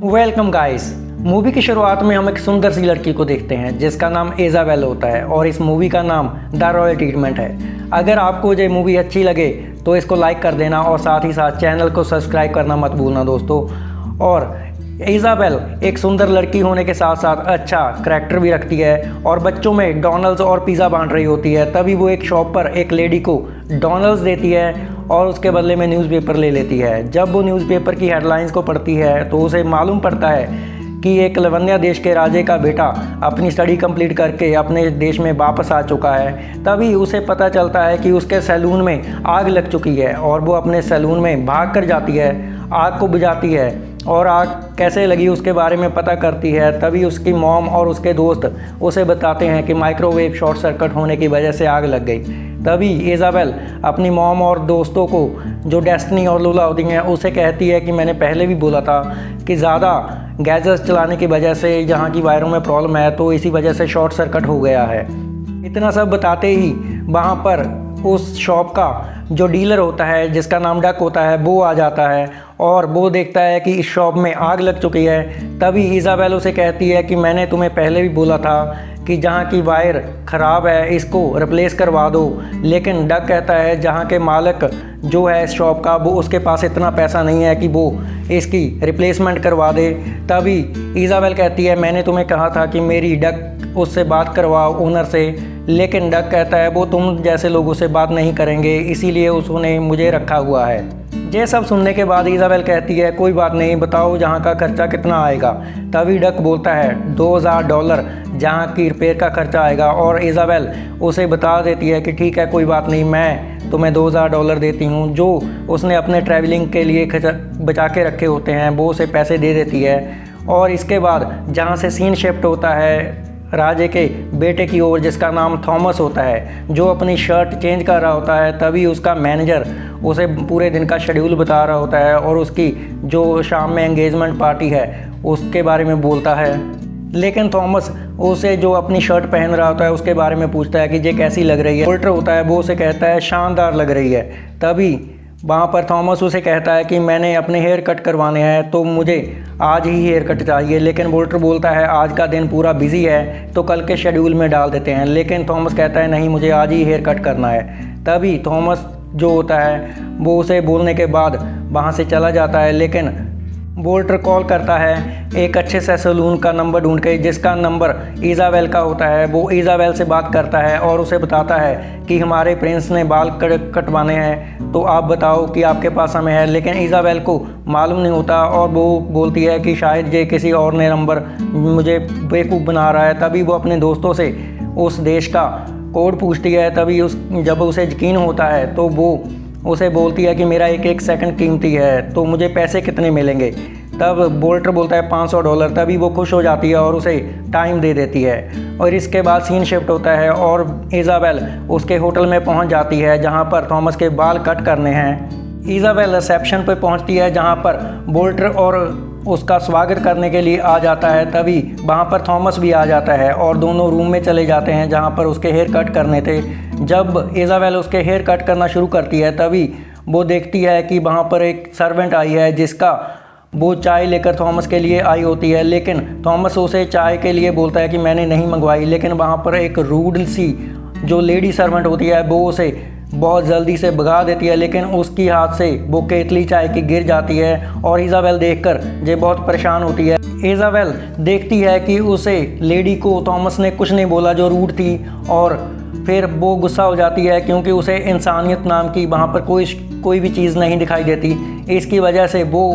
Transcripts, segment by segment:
Welcome guys. Movie की शुरुआत में हम एक सुंदर सी लड़की को देखते हैं जिसका नाम इज़ाबेल होता है और इस मूवी का नाम द रॉयल ट्रीटमेंट है। अगर आपको ये मूवी अच्छी लगे तो इसको लाइक कर देना और साथ ही साथ चैनल को सब्सक्राइब करना मत भूलना दोस्तों। और इज़ाबेल एक सुंदर लड़की होने के साथ साथ अच्छा करैक्टर भी रखती है और बच्चों में डोनल्ड्स और पिज़्ज़ा बांट रही होती है। तभी वो एक शॉप पर एक लेडी को डोनल्ड्स देती है और उसके बदले में न्यूज़पेपर ले लेती है। जब वो न्यूज़पेपर की हेडलाइंस को पढ़ती है तो उसे मालूम पड़ता है कि एक लवन्या देश के राजे का बेटा अपनी स्टडी कंप्लीट करके अपने देश में वापस आ चुका है। तभी उसे पता चलता है कि उसके सैलून में आग लग चुकी है और वो अपने सैलून में भाग कर जाती है, आग को बुझाती है और आग कैसे लगी उसके बारे में पता करती है। तभी उसकी मॉम और उसके दोस्त उसे बताते हैं कि माइक्रोवेव शॉर्ट सर्किट होने की वजह से आग लग गई। तभी इज़ाबेल अपनी मॉम और दोस्तों को, जो डेस्टिनी और लूला होती हैं, उसे कहती है कि मैंने पहले भी बोला था कि ज़्यादा गैजेट्स चलाने की वजह से यहाँ की वायरों में प्रॉब्लम है, तो इसी वजह से शॉर्ट सर्किट हो गया है। इतना सब बताते ही वहाँ पर उस शॉप का जो डीलर होता है जिसका नाम डक होता है वो आ जाता है और वो देखता है कि इस शॉप में आग लग चुकी है। तभी इज़ाबेल उसे कहती है कि मैंने तुम्हें पहले भी बोला था कि जहाँ की वायर ख़राब है इसको रिप्लेस करवा दो। लेकिन डक कहता है जहाँ के मालिक जो है इस शॉप का वो उसके पास इतना पैसा नहीं है कि वो इसकी रिप्लेसमेंट करवा दे। तभी इज़ाबेल कहती है मैंने तुम्हें कहा था कि मेरी डक उससे बात करवाओ ओनर से। लेकिन डक कहता है वो तुम जैसे लोगों से बात नहीं करेंगे, इसीलिए उसने मुझे रखा हुआ है। ये सब सुनने के बाद इज़ाबेल कहती है कोई बात नहीं, बताओ जहाँ का खर्चा कितना आएगा। तभी डक बोलता है $2000 जहाँ की रिपेयर का खर्चा आएगा और इज़ाबेल उसे बता देती है कि ठीक है कोई बात नहीं, मैं तुम्हें $2000 देती हूँ। जो उसने अपने ट्रैवलिंग के लिए बचा के रखे होते हैं वो उसे पैसे दे देती है। और इसके बाद जहाँ से सीन शिफ्ट होता है राजे के बेटे की ओर जिसका नाम थॉमस होता है, जो अपनी शर्ट चेंज कर रहा होता है। तभी उसका मैनेजर उसे पूरे दिन का शेड्यूल बता रहा होता है और उसकी जो शाम में एंगेजमेंट पार्टी है उसके बारे में बोलता है। लेकिन थॉमस उसे जो अपनी शर्ट पहन रहा होता है उसके बारे में पूछता है कि ये कैसी लग रही है। वोल्टर होता है वो उसे कहता है शानदार लग रही है। तभी वहाँ पर थॉमस उसे कहता है कि मैंने अपने हेयर कट करवाने हैं तो मुझे आज ही हेयर कट चाहिए। लेकिन वोल्टर बोलता है आज का दिन पूरा बिजी है तो कल के शेड्यूल में डाल देते हैं। लेकिन थॉमस कहता है नहीं, मुझे आज ही हेयर कट करना है। तभी थॉमस जो होता है वो उसे बोलने के बाद वहाँ से चला जाता है। लेकिन वोल्टर कॉल करता है एक अच्छे से सैलून का नंबर ढूंढ के जिसका नंबर इज़ाबेल का होता है। वो इज़ाबेल से बात करता है और उसे बताता है कि हमारे प्रिंस ने बाल कटवाने हैं, तो आप बताओ कि आपके पास समय है। लेकिन इज़ाबेल को मालूम नहीं होता और वो बोलती है कि शायद ये किसी और ने नंबर मुझे बेवकूफ़ बना रहा है। तभी वो अपने दोस्तों से उस देश का कोड पूछती है। तभी जब उसे यकीन होता है तो वो उसे बोलती है कि मेरा एक एक सेकंड कीमती है, तो मुझे पैसे कितने मिलेंगे। तब वोल्टर बोलता है $500। तभी वो खुश हो जाती है और उसे टाइम दे देती है। और इसके बाद सीन शिफ्ट होता है और इज़ाबेल उसके होटल में पहुंच जाती है जहां पर थॉमस के बाल कट करने हैं। इज़ाबेल रिसेप्शन पर पहुंचती है जहां पर वोल्टर और उसका स्वागत करने के लिए आ जाता है। तभी वहाँ पर थॉमस भी आ जाता है और दोनों रूम में चले जाते हैं जहाँ पर उसके हेयर कट करने थे। जब इज़ाबेल उसके हेयर कट करना शुरू करती है तभी वो देखती है कि वहाँ पर एक सर्वेंट आई है जिसका वो चाय लेकर थॉमस के लिए आई होती है। लेकिन थॉमस उसे चाय के लिए बोलता है कि मैंने नहीं मंगवाई। लेकिन वहाँ पर एक रूड सी जो लेडी सर्वेंट होती है वो उसे बहुत जल्दी से भगा देती है। लेकिन उसकी हाथ से वो केतली चाय की गिर जाती है और इज़ाबेल देखकर ये बहुत परेशान होती है। इज़ाबेल देखती है कि उसे लेडी को थॉमस ने कुछ नहीं बोला जो रूड थी, और फिर वो गुस्सा हो जाती है क्योंकि उसे इंसानियत नाम की वहाँ पर कोई भी चीज़ नहीं दिखाई देती। इसकी वजह से वो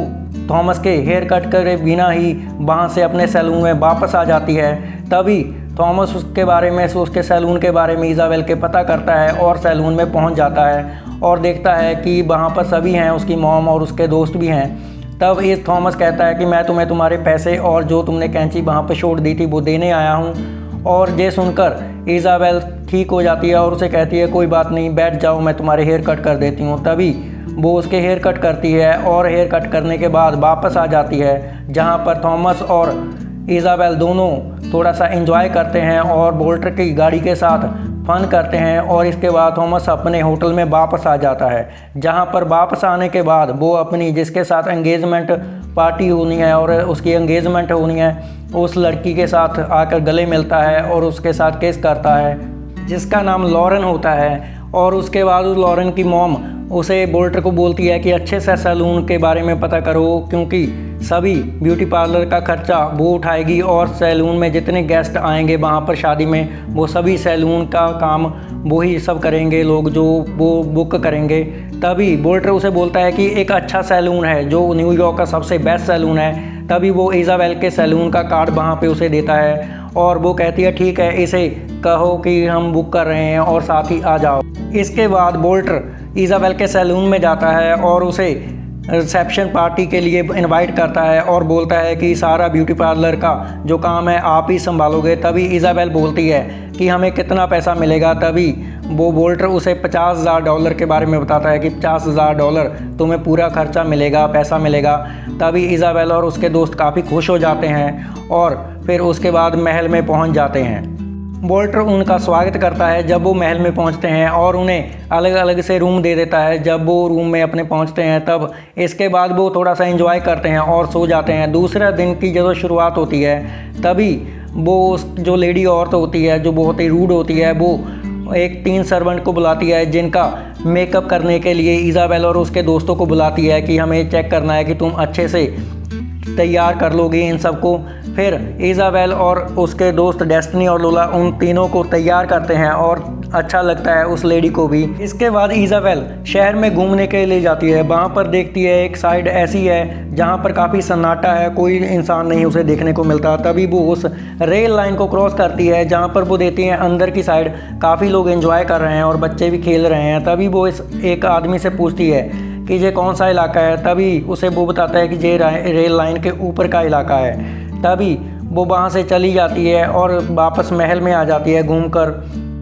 थॉमस के हेयर कट करे बिना ही वहाँ से अपने सैलून में वापस आ जाती है। तभी थॉमस उसके सैलून के बारे में इज़ाबेल के पता करता है और सैलून में पहुंच जाता है और देखता है कि वहाँ पर सभी हैं, उसकी मॉम और उसके दोस्त भी हैं। तब ये थॉमस कहता है कि मैं तुम्हें तुम्हारे पैसे और जो तुमने कैंची वहाँ पर छोड़ दी थी वो देने आया हूँ। और ये सुनकर इज़ाबेल ठीक हो जाती है और उसे कहती है कोई बात नहीं, बैठ जाओ, मैं तुम्हारे हेयर कट कर देती हूँ। तभी वो उसके हेयर कट करती है और हेयर कट करने के बाद वापस आ जाती है जहाँ पर थॉमस और इज़ाबेल दोनों थोड़ा सा एंजॉय करते हैं और वोल्टर की गाड़ी के साथ फ़न करते हैं और इसके बाद थॉमस अपने होटल में वापस आ जाता है, जहां पर वापस आने के बाद वो अपनी जिसके साथ एंगेजमेंट पार्टी होनी है और उसकी एंगेजमेंट होनी है उस लड़की के साथ आकर गले मिलता है और उसके साथ किस करता है, जिसका नाम लॉरेन होता है। और उसके बाद उस लॉरेन की मॉम उसे बोल्टर को बोलती है कि अच्छे से सैलून के बारे में पता करो, क्योंकि सभी ब्यूटी पार्लर का खर्चा वो उठाएगी और सैलून में जितने गेस्ट आएंगे वहाँ पर शादी में वो सभी सैलून का काम वो ही सब करेंगे, लोग जो वो बुक करेंगे। तभी बोल्टर उसे बोलता है कि एक अच्छा सैलून है जो न्यूयॉर्क का सबसे बेस्ट सैलून है। तभी वो इज़ाबेल के सैलून का कार्ड वहाँ पे उसे देता है और वो कहती है ठीक है, इसे कहो कि हम बुक कर रहे हैं और साथ ही आ जाओ। इसके बाद बोल्टर इज़ाबेल के सैलून में जाता है और उसे रिसेप्शन पार्टी के लिए इनवाइट करता है और बोलता है कि सारा ब्यूटी पार्लर का जो काम है आप ही संभालोगे। तभी इज़ाबेल बोलती है कि हमें कितना पैसा मिलेगा। तभी वो बोल्टर उसे $50,000 के बारे में बताता है कि $50,000 तुम्हें पूरा खर्चा मिलेगा, पैसा मिलेगा। तभी इज़ाबेल और उसके दोस्त काफ़ी खुश हो जाते हैं और फिर उसके बाद महल में पहुंच जाते हैं। बोल्टर उनका स्वागत करता है जब वो महल में पहुंचते हैं और उन्हें अलग अलग से रूम दे देता है जब वो रूम में अपने पहुंचते हैं। तब इसके बाद वो थोड़ा सा एंजॉय करते हैं और सो जाते हैं। दूसरे दिन की जब शुरुआत होती है तभी वो जो लेडी औरत होती है जो बहुत ही रूड होती है वो एक 3 सर्वेंट को बुलाती है जिनका मेकअप करने के लिए इज़ाबेल और उसके दोस्तों को बुलाती है कि हमें चेक करना है कि तुम अच्छे से तैयार कर लोगे इन सबको। फिर इज़ाबेल और उसके दोस्त डेस्टिनी और लोला उन तीनों को तैयार करते हैं और अच्छा लगता है उस लेडी को भी। इसके बाद इज़ाबेल शहर में घूमने के लिए जाती है। वहाँ पर देखती है एक साइड ऐसी है जहाँ पर काफ़ी सन्नाटा है, कोई इंसान नहीं उसे देखने को मिलता। तभी वो उस रेल लाइन को क्रॉस करती है जहाँ पर वो देखती है अंदर की साइड काफ़ी लोग एंजॉय कर रहे हैं और बच्चे भी खेल रहे हैं। तभी वो इस एक आदमी से पूछती है कि ये कौन सा इलाका है। तभी उसे वो बताता है कि ये रेल लाइन के ऊपर का इलाका है। तभी वो वहाँ से चली जाती है और वापस महल में आ जाती है घूमकर।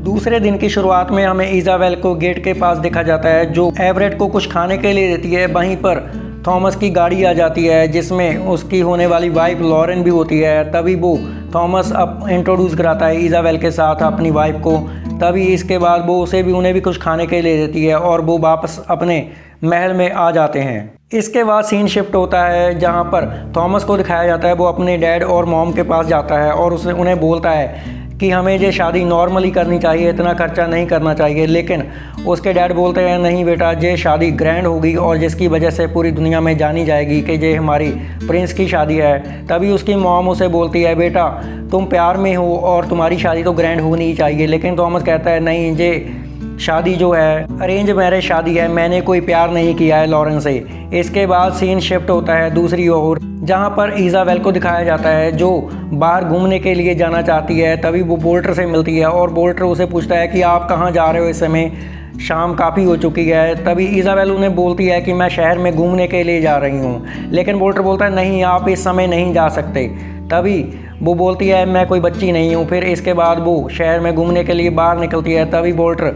दूसरे दिन की शुरुआत में हमें इज़ाबेल को गेट के पास देखा जाता है जो एवरेट को कुछ खाने के लिए देती है। वहीं पर थॉमस की गाड़ी आ जाती है जिसमें उसकी होने वाली वाइफ लॉरेन भी होती है। तभी वो थॉमस अब इंट्रोड्यूस कराता है इज़ाबेल के साथ अपनी वाइफ को। तभी इसके बाद वो उन्हें भी कुछ खाने के लिए देती है और वो वापस अपने महल में आ जाते हैं। इसके बाद सीन शिफ्ट होता है जहां पर थॉमस को दिखाया जाता है वो अपने डैड और मॉम के पास जाता है और उन्हें बोलता है कि हमें ये शादी नॉर्मली करनी चाहिए, इतना खर्चा नहीं करना चाहिए। लेकिन उसके डैड बोलते हैं नहीं बेटा, ये शादी ग्रैंड होगी और जिसकी वजह से पूरी दुनिया में जानी जाएगी कि ये हमारी प्रिंस की शादी है। तभी उसकी मॉम उसे बोलती है बेटा तुम प्यार में हो और तुम्हारी शादी तो ग्रैंड होनी ही चाहिए। लेकिन थॉमस कहता है नहीं, ये शादी जो है अरेंज मैरिज शादी है, मैंने कोई प्यार नहीं किया है लॉरेन से। इसके बाद सीन शिफ्ट होता है दूसरी ओर जहां पर इज़ाबेल को दिखाया जाता है जो बाहर घूमने के लिए जाना चाहती है। तभी वो बोल्टर से मिलती है और बोल्टर उसे पूछता है कि आप कहां जा रहे हो, इस समय शाम काफ़ी हो चुकी है। तभी इज़ाबेल उन्हें बोलती है कि मैं शहर में घूमने के लिए जा रही हूँ। लेकिन बोल्टर बोलता है नहीं, आप इस समय नहीं जा सकते। तभी वो बोलती है मैं कोई बच्ची नहीं हूँ। फिर इसके बाद वो शहर में घूमने के लिए बाहर निकलती है। तभी बोल्टर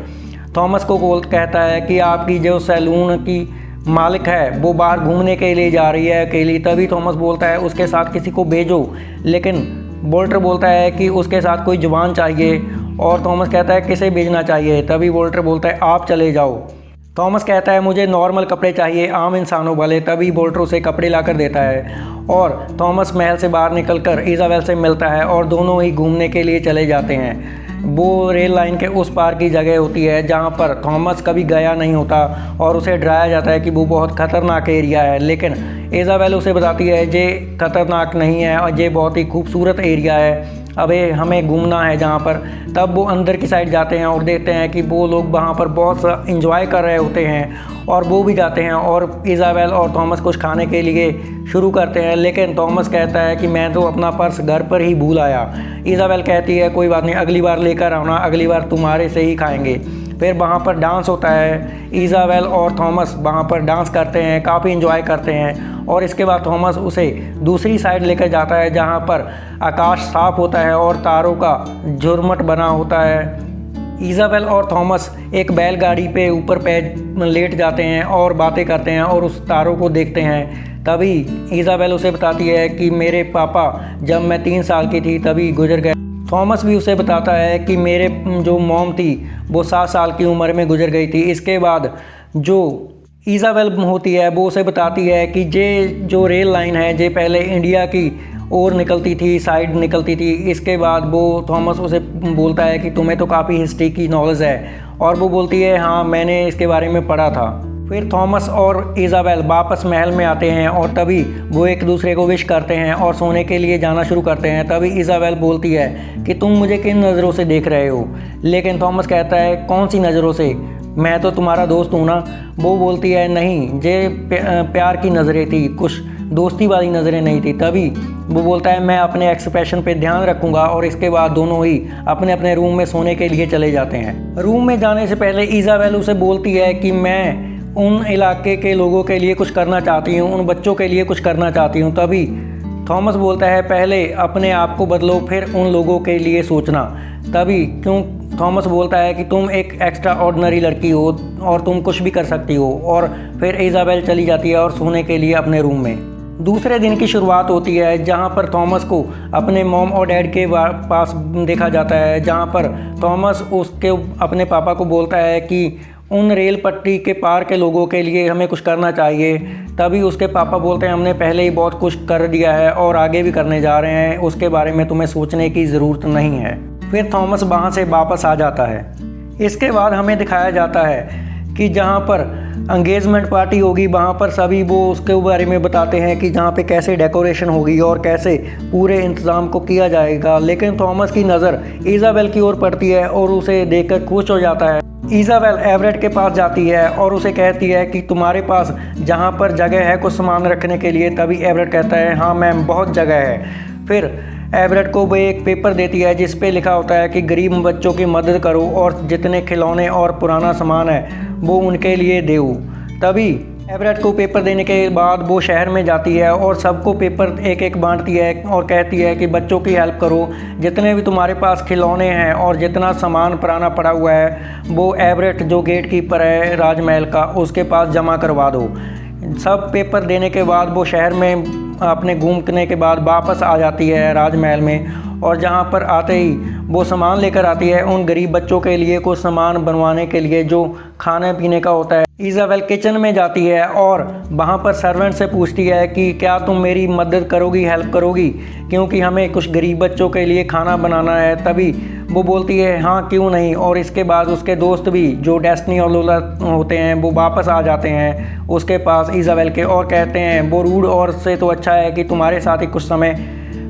थॉमस को कहता है कि आपकी जो सैलून की मालिक है वो बाहर घूमने के लिए जा रही है अकेली। तभी थॉमस बोलता है उसके साथ किसी को भेजो। लेकिन बोल्टर बोलता है कि उसके साथ कोई जुबान चाहिए और थॉमस कहता है किसे भेजना चाहिए। तभी बोल्टर बोलता है आप चले जाओ। थॉमस कहता है मुझे नॉर्मल कपड़े चाहिए, आम इंसानों वाले। तभी बोल्टर उसे कपड़े ला कर देता है और थॉमस महल से बाहर निकलकर इज़ाबेल से मिलता है और दोनों ही घूमने के लिए चले जाते हैं। वो रेल लाइन के उस पार की जगह होती है जहाँ पर थॉमस कभी गया नहीं होता और उसे डराया जाता है कि वो बहुत ख़तरनाक एरिया है। लेकिन इज़ाबेल उसे बताती है ये ख़तरनाक नहीं है और ये बहुत ही खूबसूरत एरिया है, अबे हमें घूमना है जहाँ पर। तब वो अंदर की साइड जाते हैं और देखते हैं कि वो लोग वहाँ पर बहुत इंजॉय कर रहे होते हैं और वो भी जाते हैं और इज़ाबेल और थॉमस कुछ खाने के लिए शुरू करते हैं। लेकिन थॉमस कहता है कि मैं तो अपना पर्स घर पर ही भूल आया। इज़ाबेल कहती है कोई बात नहीं, अगली बार लेकर आना, अगली बार तुम्हारे से ही खाएंगे। फिर वहाँ पर डांस होता है, इज़ाबेल और थॉमस वहाँ पर डांस करते हैं, काफ़ी इंजॉय करते हैं। और इसके बाद थॉमस उसे दूसरी साइड लेकर जाता है जहाँ पर आकाश साफ होता है और तारों का झुरमुट बना होता है। इज़ाबेल और थॉमस एक बैलगाड़ी पे ऊपर पैर लेट जाते हैं और बातें करते हैं और उस तारों को देखते हैं। तभी इज़ाबेल उसे बताती है कि मेरे पापा जब मैं 3 साल की थी तभी गुजर गए। थॉमस भी उसे बताता है कि मेरे जो मॉम थी वो 7 साल की उम्र में गुजर गई थी। इसके बाद जो इज़ाबेल होती है वो उसे बताती है कि जो रेल लाइन है जे पहले इंडिया की ओर निकलती थी, साइड निकलती थी। इसके बाद वो थॉमस उसे बोलता है कि तुम्हें तो काफ़ी हिस्ट्री की नॉलेज है, और वो बोलती है हाँ मैंने इसके बारे में पढ़ा था। फिर थॉमस और इज़ाबेल वापस महल में आते हैं और तभी वो एक दूसरे को विश करते हैं और सोने के लिए जाना शुरू करते हैं। तभी इज़ाबेल बोलती है कि तुम मुझे किन नज़रों से देख रहे हो, लेकिन थॉमस कहता है कौन सी नज़रों से, मैं तो तुम्हारा दोस्त हूँ ना। वो बोलती है नहीं, ये प्यार की नज़रें थी, कुछ दोस्ती वाली नज़रें नहीं थी। तभी वो बोलता है मैं अपने एक्सप्रेशन पे ध्यान रखूँगा, और इसके बाद दोनों ही अपने अपने रूम में सोने के लिए चले जाते हैं। रूम में जाने से पहले इज़ाबेल उसे बोलती है कि मैं उन इलाके के लोगों के लिए कुछ करना चाहती हूँ, उन बच्चों के लिए कुछ करना चाहती हूँ। तभी थॉमस बोलता है पहले अपने आप को बदलो, फिर उन लोगों के लिए सोचना। तभी थॉमस बोलता है कि तुम एक एक्स्ट्रा ऑर्डिनरी लड़की हो और तुम कुछ भी कर सकती हो, और फिर इज़ाबेल चली जाती है और सोने के लिए अपने रूम में। दूसरे दिन की शुरुआत होती है जहाँ पर थॉमस को अपने मॉम और डैड के पास देखा जाता है, जहाँ पर थॉमस उसके अपने पापा को बोलता है कि उन रेल पट्टी के पार के लोगों के लिए हमें कुछ करना चाहिए। तभी उसके पापा बोलते हैं हमने पहले ही बहुत कुछ कर दिया है और आगे भी करने जा रहे हैं, उसके बारे में तुम्हें सोचने की ज़रूरत नहीं है। फिर थॉमस वहाँ से वापस आ जाता है। इसके बाद हमें दिखाया जाता है कि जहाँ पर एंगेजमेंट पार्टी होगी वहाँ पर सभी वो उसके बारे में बताते हैं कि जहाँ पे कैसे डेकोरेशन होगी और कैसे पूरे इंतज़ाम को किया जाएगा। लेकिन थॉमस की नज़र इज़ाबेल की ओर पड़ती है और उसे देखकर खुश हो जाता है। इज़ाबेल एवरेट के पास जाती है और उसे कहती है कि तुम्हारे पास जहाँ पर जगह है कुछ सामान रखने के लिए। तभी एवरेट कहता है हाँ मैम बहुत जगह है। फिर एवरेट को वो एक पेपर देती है जिस पे लिखा होता है कि गरीब बच्चों की मदद करो और जितने खिलौने और पुराना सामान है वो उनके लिए दो। तभी एवरेट को पेपर देने के बाद वो शहर में जाती है और सबको पेपर एक एक बांटती है और कहती है कि बच्चों की हेल्प करो, जितने भी तुम्हारे पास खिलौने हैं और जितना सामान पुराना पड़ा हुआ है वो एवरेट जो गेट कीपर है राजमहल का उसके पास जमा करवा दो। सब पेपर देने के बाद वो शहर में अपने घूमने के बाद वापस आ जाती है राजमहल में, और जहाँ पर आते ही वो सामान लेकर आती है उन गरीब बच्चों के लिए कुछ सामान बनवाने के लिए जो खाने पीने का होता है। इज़ाबेल किचन में जाती है और वहाँ पर सर्वेंट से पूछती है कि क्या तुम मेरी मदद करोगी, हेल्प करोगी, क्योंकि हमें कुछ गरीब बच्चों के लिए खाना बनाना है। तभी वो बोलती है हाँ क्यों नहीं, और इसके बाद उसके दोस्त भी जो डेस्टिनी और लोला होते हैं वो वापस आ जाते हैं उसके पास इज़ाबेल के, और कहते हैं वो रूड और से तो अच्छा है कि तुम्हारे साथ ही कुछ समय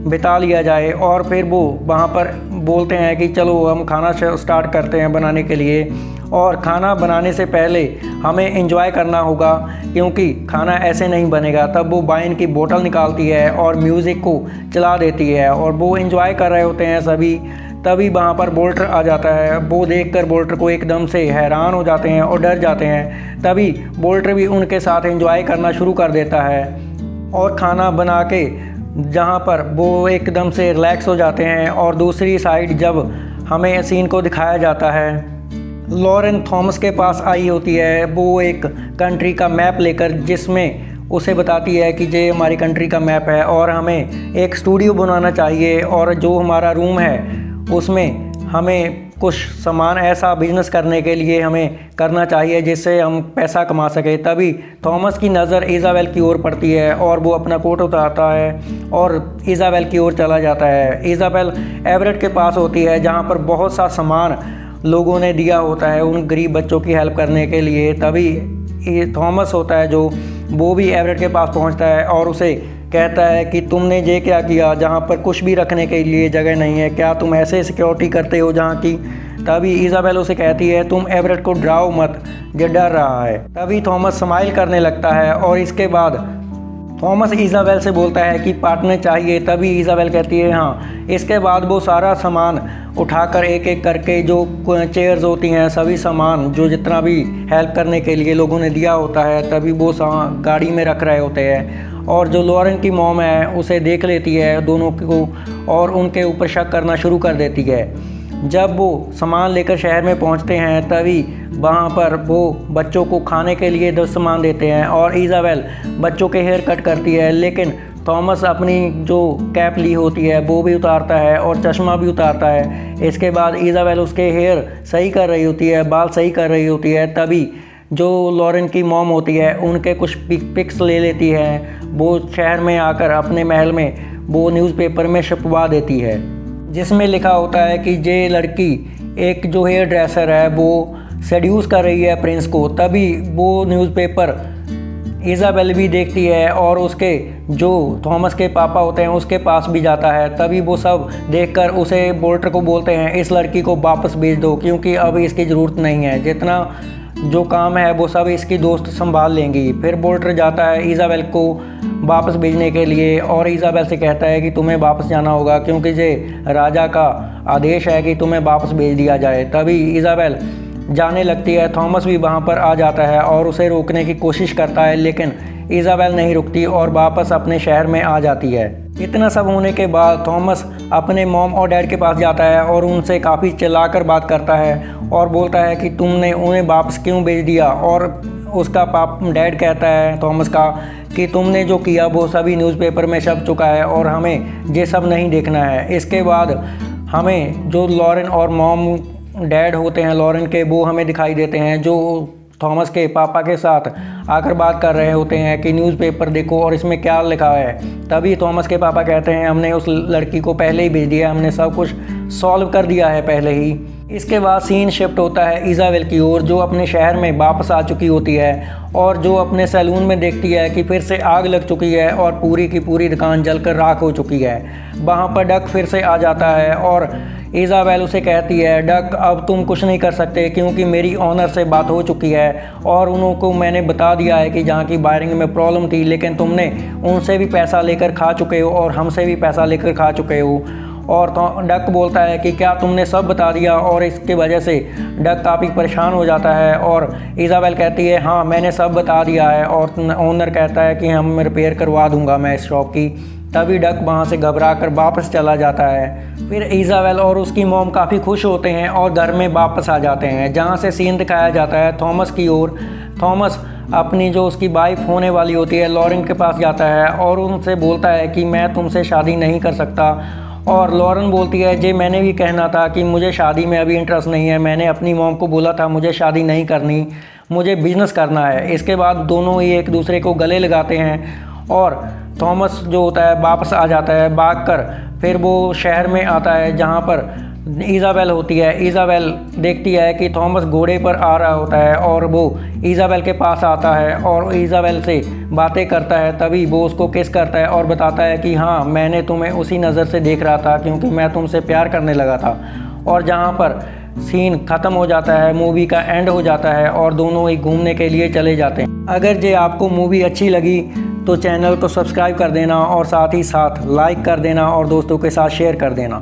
बिता लिया जाए। और फिर वो वहाँ पर बोलते हैं कि चलो हम खाना स्टार्ट करते हैं बनाने के लिए, और खाना बनाने से पहले हमें एंजॉय करना होगा क्योंकि खाना ऐसे नहीं बनेगा। तब वो वाइन की बोतल निकालती है और म्यूज़िक को चला देती है और वो एंजॉय कर रहे होते हैं सभी। तभी वहाँ पर बोल्टर आ जाता है। वो देखकर बोल्टर को एकदम से हैरान हो जाते हैं और डर जाते हैं। तभी बोल्टर भी उनके साथ एंजॉय करना शुरू कर देता है और खाना बना के जहाँ पर वो एकदम से रिलैक्स हो जाते हैं। और दूसरी साइड जब हमें सीन को दिखाया जाता है, लॉरेन थॉमस के पास आई होती है वो एक कंट्री का मैप लेकर, जिसमें उसे बताती है कि ये हमारी कंट्री का मैप है और हमें एक स्टूडियो बनाना चाहिए, और जो हमारा रूम है उसमें हमें कुछ सामान ऐसा बिजनेस करने के लिए हमें करना चाहिए जिससे हम पैसा कमा सके। तभी थॉमस की नज़र इज़ाबेल की ओर पड़ती है और वो अपना कोट उतारता है और इज़ाबेल की ओर चला जाता है। इज़ाबेल एवरेट के पास होती है जहाँ पर बहुत सा सामान लोगों ने दिया होता है उन गरीब बच्चों की हेल्प करने के लिए। तभी थॉमस होता है जो वो भी एवरेट के पास पहुँचता है और उसे कहता है कि तुमने ये क्या किया, जहाँ पर कुछ भी रखने के लिए जगह नहीं है, क्या तुम ऐसे सिक्योरिटी करते हो जहाँ की। तभी इज़ाबेल उसे कहती है तुम एवरेट को डराओ मत, ये डर रहा है। तभी थॉमस स्माइल करने लगता है और इसके बाद थॉमस इज़ाबेल से बोलता है कि पार्टनर चाहिए। तभी इज़ाबेल कहती है हाँ। इसके बाद वो सारा सामान उठाकर एक एक करके जो चेयर्स होती हैं सभी सामान जो जितना भी हेल्प करने के लिए लोगों ने दिया होता है तभी वो गाड़ी में रख रहे होते हैं। और जो लॉरेन की मॉम है उसे देख लेती है दोनों को और उनके ऊपर शक करना शुरू कर देती है। जब वो सामान लेकर शहर में पहुंचते हैं तभी वहाँ पर वो बच्चों को खाने के लिए 10 सामान देते हैं और इज़ाबेल बच्चों के हेयर कट करती है, लेकिन थॉमस अपनी जो कैप ली होती है वो भी उतारता है और चश्मा भी उतारता है। इसके बाद इज़ाबेल उसके हेयर सही कर रही होती है, बाल सही कर रही होती है, तभी जो लॉरेन की मॉम होती है उनके कुछ पिक्स ले लेती है। वो शहर में आकर अपने महल में वो न्यूज़पेपर में छपवा देती है, जिसमें लिखा होता है कि ये लड़की एक जो हेयर ड्रेसर है वो सेड्यूस कर रही है प्रिंस को। तभी वो न्यूज़पेपर इज़ाबेल भी देखती है और उसके जो थॉमस के पापा होते हैं उसके पास भी जाता है। तभी वो सब देखकर उसे बोल्टर को बोलते हैं इस लड़की को वापस भेज दो, क्योंकि अब इसकी ज़रूरत नहीं है, जितना जो काम है वो सब इसकी दोस्त संभाल लेंगी। फिर बोल्टर जाता है इज़ाबेल को वापस भेजने के लिए और इज़ाबेल से कहता है कि तुम्हें वापस जाना होगा, क्योंकि ये राजा का आदेश है कि तुम्हें वापस भेज दिया जाए। तभी इज़ाबेल जाने लगती है। थॉमस भी वहाँ पर आ जाता है और उसे रोकने की कोशिश करता है, लेकिन इज़ाबेल नहीं रुकती और वापस अपने शहर में आ जाती है। इतना सब होने के बाद थॉमस अपने मॉम और डैड के पास जाता है और उनसे काफ़ी चिल्लाकर बात करता है और बोलता है कि तुमने उन्हें वापस क्यों भेज दिया। और उसका डैड कहता है थॉमस का कि तुमने जो किया वो सभी न्यूज़पेपर में छप चुका है और हमें ये सब नहीं देखना है। इसके बाद हमें जो लॉरेन और मॉम डैड होते हैं लॉरेन के, वो हमें दिखाई देते हैं, जो थॉमस के पापा के साथ आकर बात कर रहे होते हैं कि न्यूज़पेपर देखो और इसमें क्या लिखा है। तभी थॉमस के पापा कहते हैं हमने उस लड़की को पहले ही भेज दिया, हमने सब कुछ सॉल्व कर दिया है पहले ही। इसके बाद सीन शिफ्ट होता है इज़ाबेल की ओर, जो अपने शहर में वापस आ चुकी होती है और जो अपने सैलून में देखती है कि फिर से आग लग चुकी है और पूरी की पूरी दुकान जलकर राख हो चुकी है। वहाँ पर डक फिर से आ जाता है और इज़ाबेल उसे कहती है डक अब तुम कुछ नहीं कर सकते, क्योंकि मेरी ऑनर से बात हो चुकी है और उनको मैंने बता दिया है कि जहाँ की वायरिंग में प्रॉब्लम थी, लेकिन तुमने उनसे भी पैसा लेकर खा चुके हो और हमसे भी पैसा लेकर खा चुके हो। और तो डक बोलता है कि क्या तुमने सब बता दिया, और इसकी वजह से डक काफ़ी परेशान हो जाता है और इज़ाबेल कहती है हाँ मैंने सब बता दिया है। और ओनर कहता है कि हम रिपेयर करवा दूंगा मैं इस शॉप की। तभी डक वहाँ से घबरा कर वापस चला जाता है। फिर इज़ाबेल और उसकी मॉम काफ़ी खुश होते हैं और घर में वापस आ जाते हैं, जहाँ से सीन दिखाया जाता है थॉमस की ओर। थॉमस अपनी जो उसकी वाइफ होने वाली होती है लॉरेन के पास जाता है और उनसे बोलता है कि मैं तुमसे शादी नहीं कर सकता। और लॉरेन बोलती है जे मैंने भी कहना था कि मुझे शादी में अभी इंटरेस्ट नहीं है, मैंने अपनी मॉम को बोला था मुझे शादी नहीं करनी, मुझे बिजनेस करना है। इसके बाद दोनों ही एक दूसरे को गले लगाते हैं और थॉमस जो होता है वापस आ जाता है भागकर। फिर वो शहर में आता है जहाँ पर इज़ाबेल होती है। इज़ाबेल देखती है कि थॉमस घोड़े पर आ रहा होता है और वो इज़ाबेल के पास आता है और इज़ाबेल से बातें करता है। तभी वो उसको किस करता है और बताता है कि हाँ मैंने तुम्हें उसी नज़र से देख रहा था क्योंकि मैं तुमसे प्यार करने लगा था। और जहाँ पर सीन ख़त्म हो जाता है, मूवी का एंड हो जाता है और दोनों ही घूमने के लिए चले जाते हैं। अगर ये आपको मूवी अच्छी लगी तो चैनल को सब्सक्राइब कर देना और साथ ही साथ लाइक कर देना और दोस्तों के साथ शेयर कर देना।